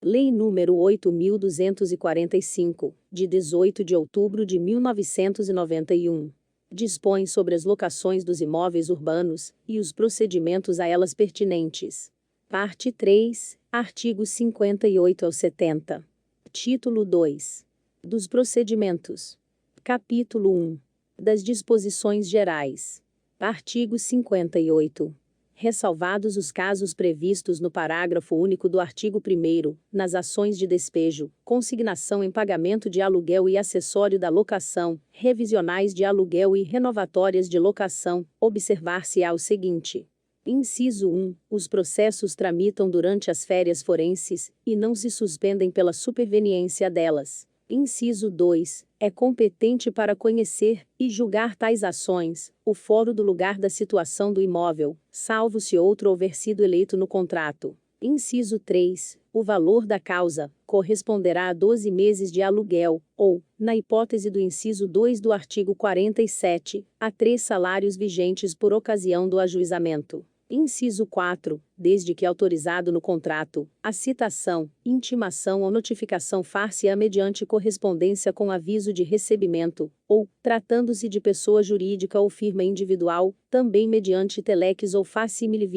Lei nº 8.245, de 18 de outubro de 1991. Dispõe sobre as locações dos imóveis urbanos, e os procedimentos a elas pertinentes. Parte 3, artigos 58 ao 70. Título 2. Dos procedimentos. Capítulo 1. Das disposições gerais. Artigo 58. Ressalvados os casos previstos no parágrafo único do artigo 1º, nas ações de despejo, consignação em pagamento de aluguel e acessório da locação, revisionais de aluguel e renovatórias de locação, observar-se-á o seguinte. Inciso 1. Os processos tramitam durante as férias forenses, e não se suspendem pela superveniência delas. Inciso 2. É competente para conhecer e julgar tais ações o fórum do lugar da situação do imóvel, salvo se outro houver sido eleito no contrato. Inciso 3. O valor da causa corresponderá a 12 meses de aluguel, ou, na hipótese do inciso 2 do artigo 47, a 3 salários vigentes por ocasião do ajuizamento. Inciso 4. Desde que autorizado no contrato, a citação, intimação ou notificação far-se-á mediante correspondência com aviso de recebimento, ou, tratando-se de pessoa jurídica ou firma individual, também mediante telex ou facsímile,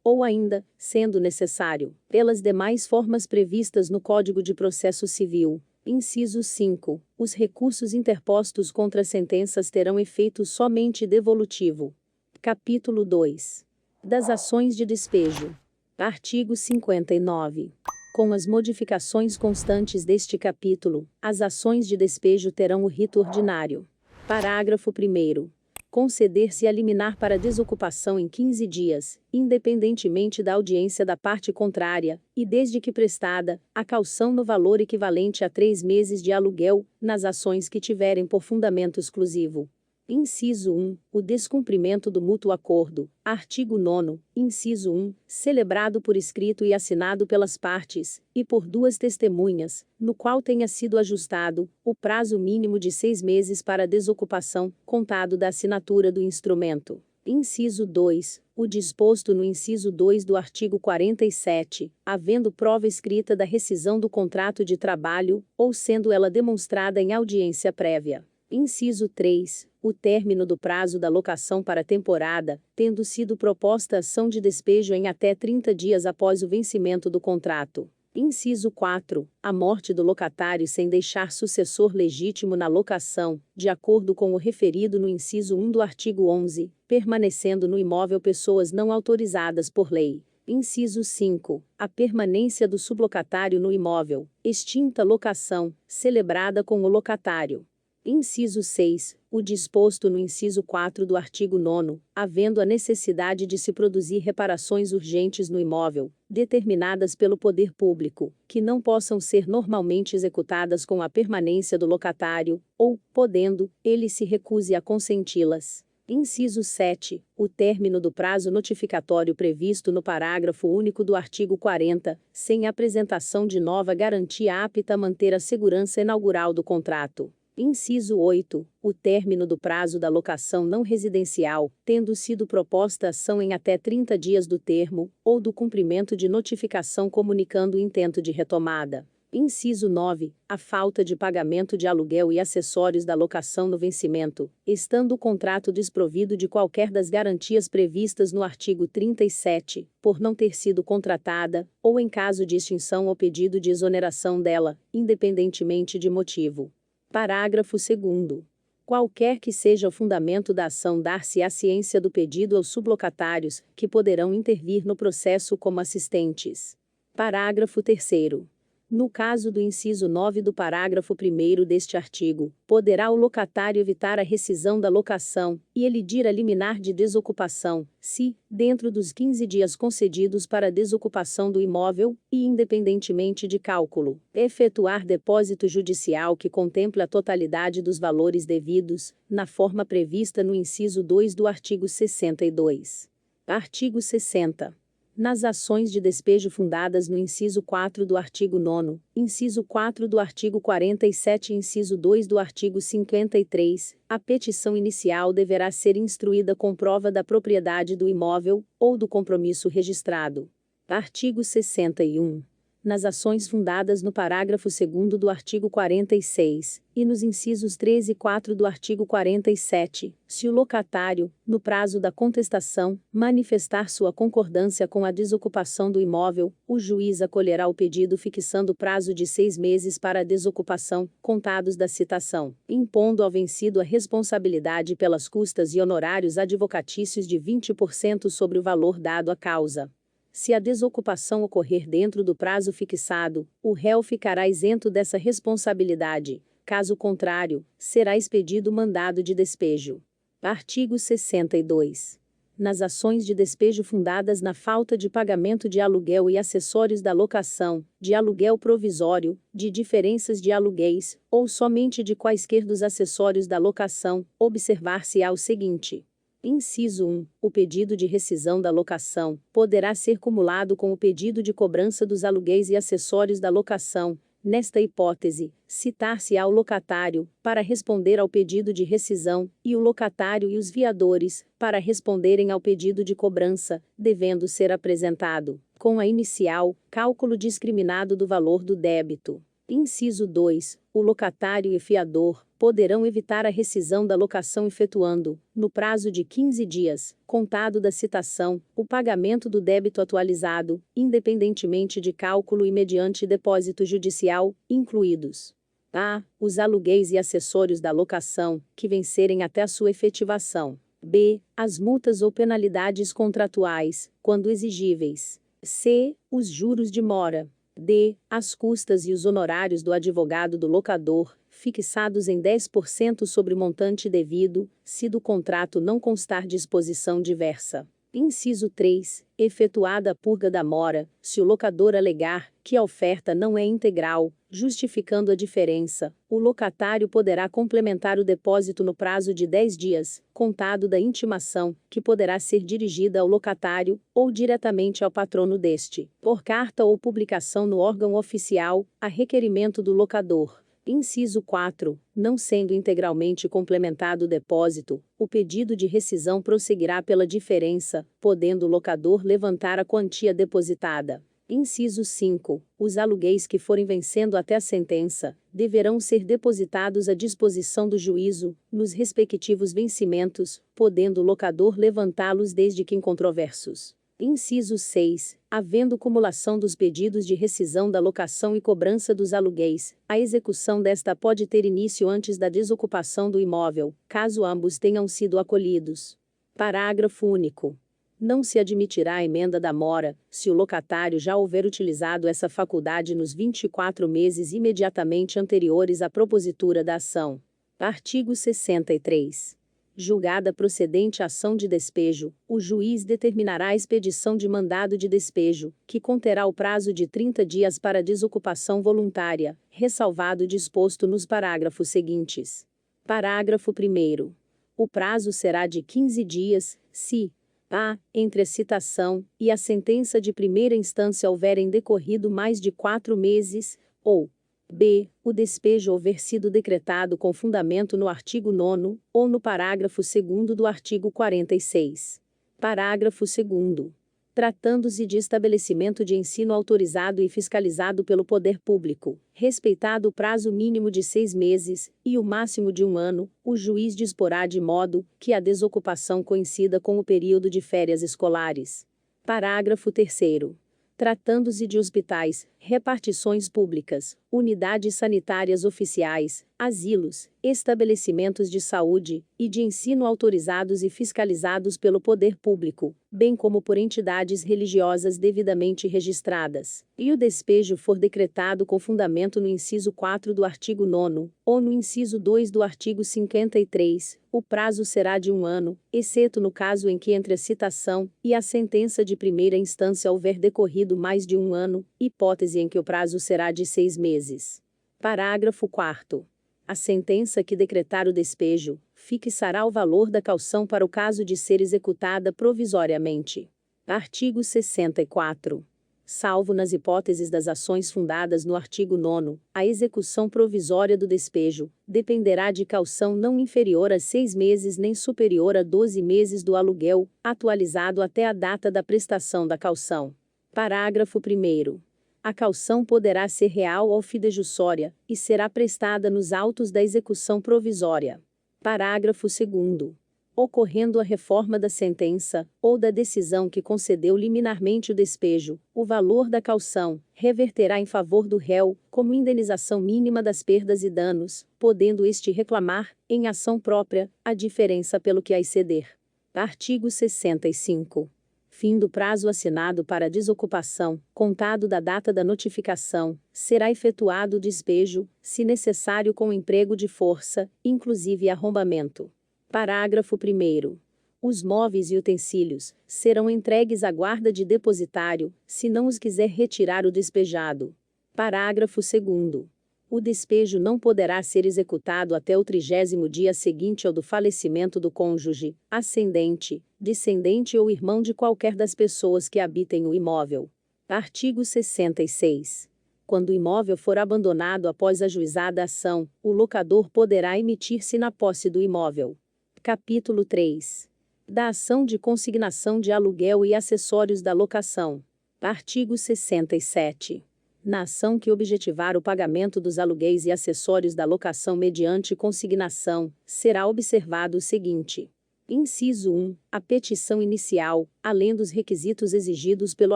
ou ainda, sendo necessário, pelas demais formas previstas no Código de Processo Civil. Inciso 5. Os recursos interpostos contra sentenças terão efeito somente devolutivo. Capítulo 2. Das ações de despejo. Artigo 59. Com as modificações constantes deste capítulo, as ações de despejo terão o rito ordinário. Parágrafo 1º. Conceder-se a liminar para desocupação em 15 dias, independentemente da audiência da parte contrária, e desde que prestada, a caução no valor equivalente a 3 meses de aluguel, nas ações que tiverem por fundamento exclusivo. Inciso 1. O descumprimento do mútuo acordo. Artigo 9º, inciso 1, celebrado por escrito e assinado pelas partes, e por 2 testemunhas, no qual tenha sido ajustado o prazo mínimo de 6 meses para desocupação, contado da assinatura do instrumento. Inciso 2. O disposto no inciso 2 do artigo 47, havendo prova escrita da rescisão do contrato de trabalho, ou sendo ela demonstrada em audiência prévia. Inciso 3. O término do prazo da locação para temporada, tendo sido proposta ação de despejo em até 30 dias após o vencimento do contrato. Inciso 4. A morte do locatário sem deixar sucessor legítimo na locação, de acordo com o referido no inciso 1 do artigo 11, permanecendo no imóvel pessoas não autorizadas por lei. Inciso 5. A permanência do sublocatário no imóvel, extinta locação, celebrada com o locatário. Inciso 6. O disposto no inciso 4 do artigo 9º, havendo a necessidade de se produzir reparações urgentes no imóvel, determinadas pelo poder público, que não possam ser normalmente executadas com a permanência do locatário, ou, podendo, ele se recuse a consenti-las. Inciso 7. O término do prazo notificatório previsto no parágrafo único do artigo 40, sem apresentação de nova garantia apta a manter a segurança inaugural do contrato. Inciso 8. O término do prazo da locação não residencial, tendo sido proposta ação em até 30 dias do termo, ou do cumprimento de notificação comunicando o intento de retomada. Inciso 9. A falta de pagamento de aluguel e acessórios da locação no vencimento, estando o contrato desprovido de qualquer das garantias previstas no artigo 37, por não ter sido contratada, ou em caso de extinção ou pedido de exoneração dela, independentemente de motivo. Parágrafo 2º. Qualquer que seja o fundamento da ação, dar-se-á ciência do pedido aos sublocatários, que poderão intervir no processo como assistentes. Parágrafo 3º. No caso do inciso 9 do parágrafo 1º deste artigo, poderá o locatário evitar a rescisão da locação, e elidir a liminar de desocupação, se, dentro dos 15 dias concedidos para a desocupação do imóvel, e independentemente de cálculo, efetuar depósito judicial que contemple a totalidade dos valores devidos, na forma prevista no inciso 2 do artigo 62. Artigo 60. Nas ações de despejo fundadas no inciso 4 do artigo 9º, inciso 4 do artigo 47 e inciso 2 do artigo 53, a petição inicial deverá ser instruída com prova da propriedade do imóvel, ou do compromisso registrado. Artigo 61. nas ações fundadas no parágrafo 2º do artigo 46, e nos incisos 3 e 4 do artigo 47, se o locatário, no prazo da contestação, manifestar sua concordância com a desocupação do imóvel, o juiz acolherá o pedido fixando prazo de 6 meses para a desocupação, contados da citação, impondo ao vencido a responsabilidade pelas custas e honorários advocatícios de 20% sobre o valor dado à causa. Se a desocupação ocorrer dentro do prazo fixado, o réu ficará isento dessa responsabilidade. Caso contrário, será expedido mandado de despejo. Artigo 62. Nas ações de despejo fundadas na falta de pagamento de aluguel e acessórios da locação, de aluguel provisório, de diferenças de aluguéis, ou somente de quaisquer dos acessórios da locação, observar-se-á o seguinte. Inciso 1. O pedido de rescisão da locação poderá ser cumulado com o pedido de cobrança dos aluguéis e acessórios da locação. Nesta hipótese, citar-se-á o locatário, para responder ao pedido de rescisão, e o locatário e os fiadores, para responderem ao pedido de cobrança, devendo ser apresentado, com a inicial, cálculo discriminado do valor do débito. Inciso 2. O locatário e fiador poderão evitar a rescisão da locação efetuando, no prazo de 15 dias, contado da citação, o pagamento do débito atualizado, independentemente de cálculo e mediante depósito judicial, incluídos: a. Os aluguéis e acessórios da locação, que vencerem até a sua efetivação. b. As multas ou penalidades contratuais, quando exigíveis. c. Os juros de mora. d. As custas e os honorários do advogado do locador, fixados em 10% sobre o montante devido, se do contrato não constar disposição diversa. Inciso 3. Efetuada a purga da mora, se o locador alegar que a oferta não é integral, justificando a diferença, o locatário poderá complementar o depósito no prazo de 10 dias, contado da intimação, que poderá ser dirigida ao locatário, ou diretamente ao patrono deste, por carta ou publicação no órgão oficial, a requerimento do locador. Inciso 4. Não sendo integralmente complementado o depósito, o pedido de rescisão prosseguirá pela diferença, podendo o locador levantar a quantia depositada. Inciso 5. Os aluguéis que forem vencendo até a sentença, deverão ser depositados à disposição do juízo, nos respectivos vencimentos, podendo o locador levantá-los desde que incontroversos. Inciso 6. Havendo cumulação dos pedidos de rescisão da locação e cobrança dos aluguéis, a execução desta pode ter início antes da desocupação do imóvel, caso ambos tenham sido acolhidos. Parágrafo único. Não se admitirá a emenda da mora, se o locatário já houver utilizado essa faculdade nos 24 meses imediatamente anteriores à propositura da ação. Artigo 63. Julgada procedente a ação de despejo, o juiz determinará a expedição de mandado de despejo, que conterá o prazo de 30 dias para desocupação voluntária, ressalvado o disposto nos parágrafos seguintes. Parágrafo 1º. O prazo será de 15 dias, se a. Entre a citação e a sentença de primeira instância houverem decorrido mais de 4 meses, ou b. O despejo houver sido decretado com fundamento no artigo 9º, ou no parágrafo 2º do artigo 46. Parágrafo 2º. Tratando-se de estabelecimento de ensino autorizado e fiscalizado pelo poder público, respeitado o prazo mínimo de 6 meses, e o máximo de 1 ano, o juiz disporá de modo que a desocupação coincida com o período de férias escolares. Parágrafo 3º. Tratando-se de hospitais, repartições públicas, unidades sanitárias oficiais, asilos, estabelecimentos de saúde e de ensino autorizados e fiscalizados pelo poder público, bem como por entidades religiosas devidamente registradas, e o despejo for decretado com fundamento no inciso 4 do artigo 9º, ou no inciso 2 do artigo 53, o prazo será de 1 ano, exceto no caso em que entre a citação e a sentença de primeira instância houver decorrido mais de 1 ano, hipótese em que o prazo será de 6 meses. Parágrafo 4º. A sentença que decretar o despejo, fixará o valor da caução para o caso de ser executada provisoriamente. Artigo 64. Salvo nas hipóteses das ações fundadas no artigo 9º, a execução provisória do despejo dependerá de caução não inferior a 6 meses nem superior a 12 meses do aluguel, atualizado até a data da prestação da caução. Parágrafo 1º. a caução poderá ser real ou fidejussória, e será prestada nos autos da execução provisória. Parágrafo 2º. Ocorrendo a reforma da sentença, ou da decisão que concedeu liminarmente o despejo, o valor da caução reverterá em favor do réu, como indenização mínima das perdas e danos, podendo este reclamar, em ação própria, a diferença pelo que a exceder. Artigo 65. Fim do prazo assinado para desocupação, contado da data da notificação, será efetuado o despejo, se necessário com emprego de força, inclusive arrombamento. Parágrafo 1º. Os móveis e utensílios serão entregues à guarda de depositário, se não os quiser retirar o despejado. Parágrafo 2º. O despejo não poderá ser executado até o 30º dia seguinte ao do falecimento do cônjuge, ascendente, descendente ou irmão de qualquer das pessoas que habitem o imóvel. Artigo 66. Quando o imóvel for abandonado após ajuizada a ação, o locador poderá emitir-se na posse do imóvel. Capítulo 3. Da ação de consignação de aluguel e acessórios da locação. Artigo 67. Na ação que objetivar o pagamento dos aluguéis e acessórios da locação mediante consignação, será observado o seguinte. Inciso 1. A petição inicial, além dos requisitos exigidos pelo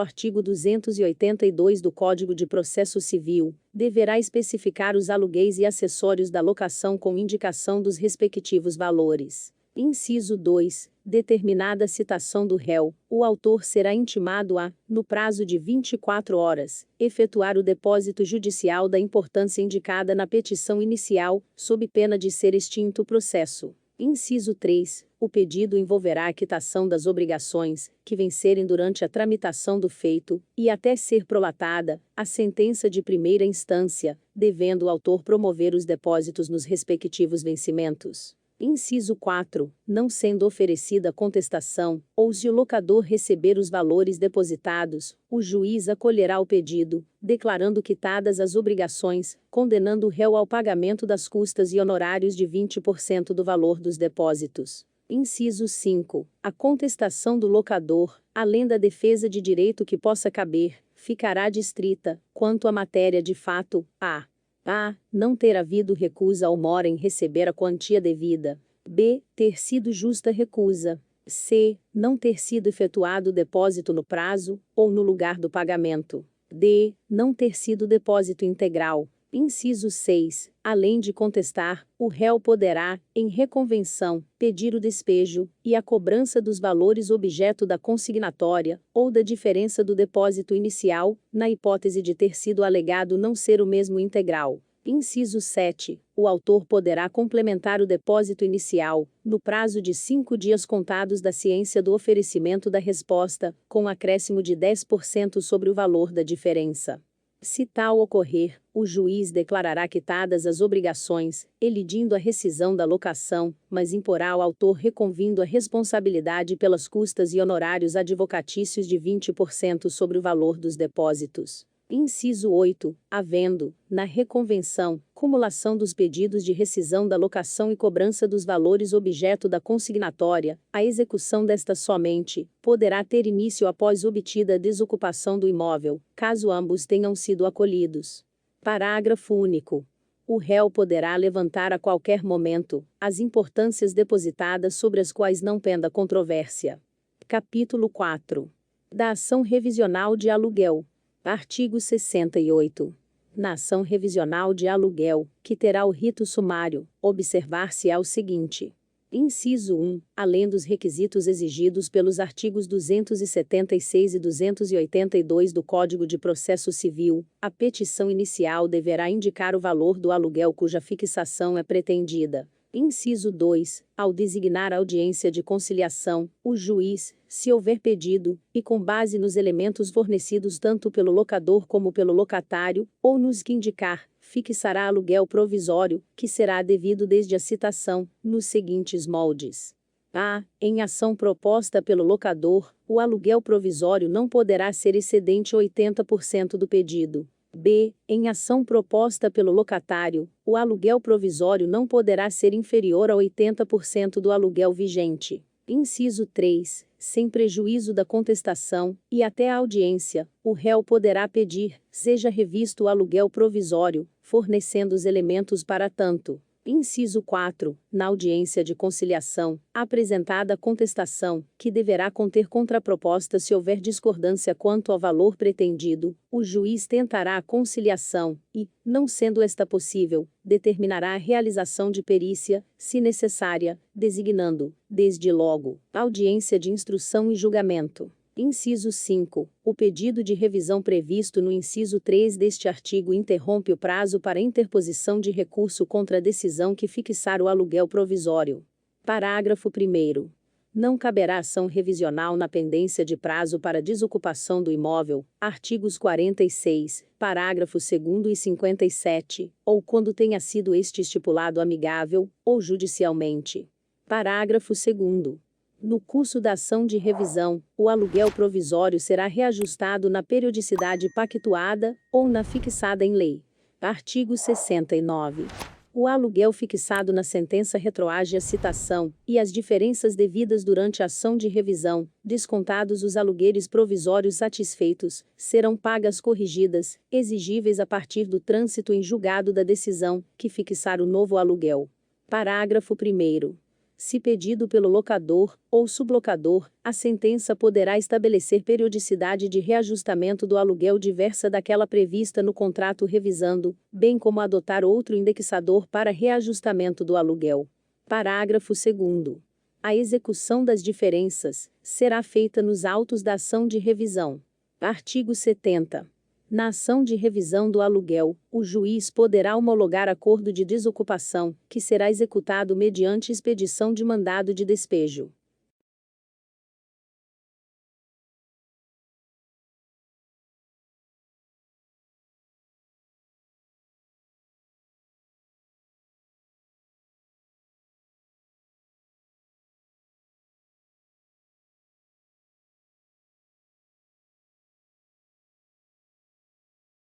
artigo 282 do Código de Processo Civil, deverá especificar os aluguéis e acessórios da locação com indicação dos respectivos valores. Inciso 2. Determinada a citação do réu, o autor será intimado a, no prazo de 24 horas, efetuar o depósito judicial da importância indicada na petição inicial, sob pena de ser extinto o processo. Inciso 3. O pedido envolverá a quitação das obrigações, que vencerem durante a tramitação do feito, e até ser prolatada, a sentença de primeira instância, devendo o autor promover os depósitos nos respectivos vencimentos. Inciso 4. Não sendo oferecida contestação, ou se o locador receber os valores depositados, o juiz acolherá o pedido, declarando quitadas as obrigações, condenando o réu ao pagamento das custas e honorários de 20% do valor dos depósitos. Inciso 5. A contestação do locador, além da defesa de direito que possa caber, ficará distrita, quanto à matéria de fato, a. Não ter havido recusa ou mora em receber a quantia devida. B. Ter sido justa recusa. C. Não ter sido efetuado o depósito no prazo, ou no lugar do pagamento. D. Não ter sido depósito integral. Inciso 6. Além de contestar, o réu poderá, em reconvenção, pedir o despejo, e a cobrança dos valores objeto da consignatória, ou da diferença do depósito inicial, na hipótese de ter sido alegado não ser o mesmo integral. Inciso 7. O autor poderá complementar o depósito inicial, no prazo de 5 dias contados da ciência do oferecimento da resposta, com acréscimo de 10% sobre o valor da diferença. Se tal ocorrer, o juiz declarará quitadas as obrigações, elidindo a rescisão da locação, mas imporá ao autor reconvindo a responsabilidade pelas custas e honorários advocatícios de 20% sobre o valor dos depósitos. Inciso 8. Havendo, na reconvenção, cumulação dos pedidos de rescisão da locação e cobrança dos valores objeto da consignatória, a execução desta somente poderá ter início após obtida a desocupação do imóvel, caso ambos tenham sido acolhidos. Parágrafo único. O réu poderá levantar a qualquer momento as importâncias depositadas sobre as quais não penda controvérsia. Capítulo 4. Da ação revisional de aluguel. Artigo 68. Na ação revisional de aluguel, que terá o rito sumário, observar-se-á o seguinte. Inciso 1. Além dos requisitos exigidos pelos artigos 276 e 282 do Código de Processo Civil, a petição inicial deverá indicar o valor do aluguel cuja fixação é pretendida. Inciso 2. Ao designar a audiência de conciliação, o juiz, se houver pedido, e com base nos elementos fornecidos tanto pelo locador como pelo locatário, ou nos que indicar, fixará aluguel provisório, que será devido desde a citação, nos seguintes moldes. A. Em ação proposta pelo locador, o aluguel provisório não poderá ser excedente 80% do pedido. B. Em ação proposta pelo locatário, o aluguel provisório não poderá ser inferior a 80% do aluguel vigente. Inciso 3. sem prejuízo da contestação, e até a audiência, o réu poderá pedir, seja revisto o aluguel provisório, fornecendo os elementos para tanto. Inciso 4. Na audiência de conciliação, apresentada a contestação, que deverá conter contraproposta se houver discordância quanto ao valor pretendido, o juiz tentará a conciliação e, não sendo esta possível, determinará a realização de perícia, se necessária, designando, desde logo, audiência de instrução e julgamento. Inciso 5. O pedido de revisão previsto no inciso 3 deste artigo interrompe o prazo para interposição de recurso contra a decisão que fixar o aluguel provisório. Parágrafo 1º. Não caberá ação revisional na pendência de prazo para desocupação do imóvel, artigos 46, parágrafo 2º e 57, ou quando tenha sido este estipulado amigável, ou judicialmente. Parágrafo 2º. No curso da ação de revisão, o aluguel provisório será reajustado na periodicidade pactuada ou na fixada em lei. Artigo 69. O aluguel fixado na sentença retroage à citação e as diferenças devidas durante a ação de revisão, descontados os alugueres provisórios satisfeitos, serão pagas corrigidas, exigíveis a partir do trânsito em julgado da decisão que fixar o novo aluguel. Parágrafo 1º. Se pedido pelo locador ou sublocador, a sentença poderá estabelecer periodicidade de reajustamento do aluguel diversa daquela prevista no contrato revisando, bem como adotar outro indexador para reajustamento do aluguel. Parágrafo 2º. A execução das diferenças será feita nos autos da ação de revisão. Artigo 70. Na ação de revisão do aluguel, o juiz poderá homologar acordo de desocupação, que será executado mediante expedição de mandado de despejo.